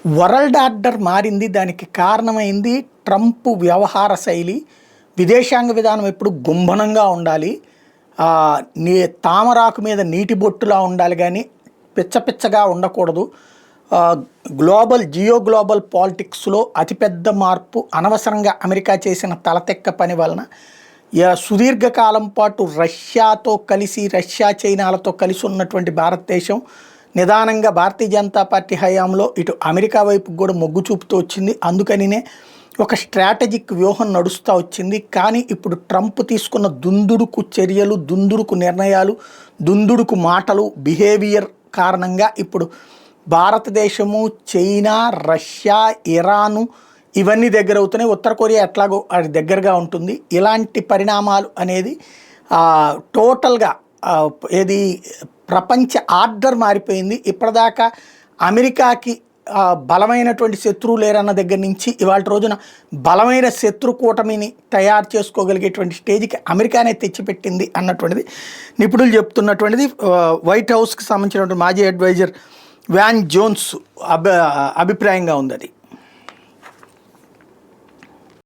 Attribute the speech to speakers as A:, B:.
A: World order మారింది. దానికి కారణమైంది ట్రంప్ వ్యవహార శైలి. విదేశాంగ విధానం ఎప్పుడు గుంభనంగా ఉండాలి. నీ తామరాకు మీద నీటి బొట్టులా ఉండాలి కానీ పిచ్చపిచ్చగా ఉండకూడదు. గ్లోబల్ పాలిటిక్స్లో అతిపెద్ద మార్పు అనవసరంగా అమెరికా చేసిన తలతెక్క పని వలన సుదీర్ఘకాలం పాటు రష్యా చైనాలతో కలిసి ఉన్నటువంటి భారతదేశం నిదానంగా భారతీయ జనతా పార్టీ హయాంలో ఇటు అమెరికా వైపుకు కూడా మొగ్గు చూపుతూ వచ్చింది. అందుకనినే ఒక స్ట్రాటజిక్ వ్యూహం నడుస్తూ వచ్చింది. కానీ ఇప్పుడు ట్రంప్ తీసుకున్న దుందుడుకు చర్యలు, దుందుడుకు నిర్ణయాలు, దుందుడుకు మాటలు, బిహేవియర్ కారణంగా ఇప్పుడు భారతదేశము, చైనా, రష్యా, ఇరాను ఇవన్నీ దగ్గర అవుతున్నాయి. ఉత్తర కొరియా ఎట్లాగో అది దగ్గరగా ఉంటుంది. ఇలాంటి పరిణామాలు అనేది టోటల్గా ఏది ప్రపంచ ఆర్డర్ మారిపోయింది. ఇప్పటిదాకా అమెరికాకి బలమైనటువంటి శత్రువు లేరన్న దగ్గర నుంచి ఇవాళ రోజున బలమైన శత్రు కూటమిని తయారు చేసుకోగలిగేటువంటి స్టేజ్కి అమెరికానే తెచ్చిపెట్టింది అన్నటువంటిది నిపుణులు చెప్తున్నటువంటిది. వైట్ హౌస్కి సంబంధించినటువంటి మాజీ అడ్వైజర్ వ్యాన్ జోన్స్ అభిప్రాయంగా ఉంది అది.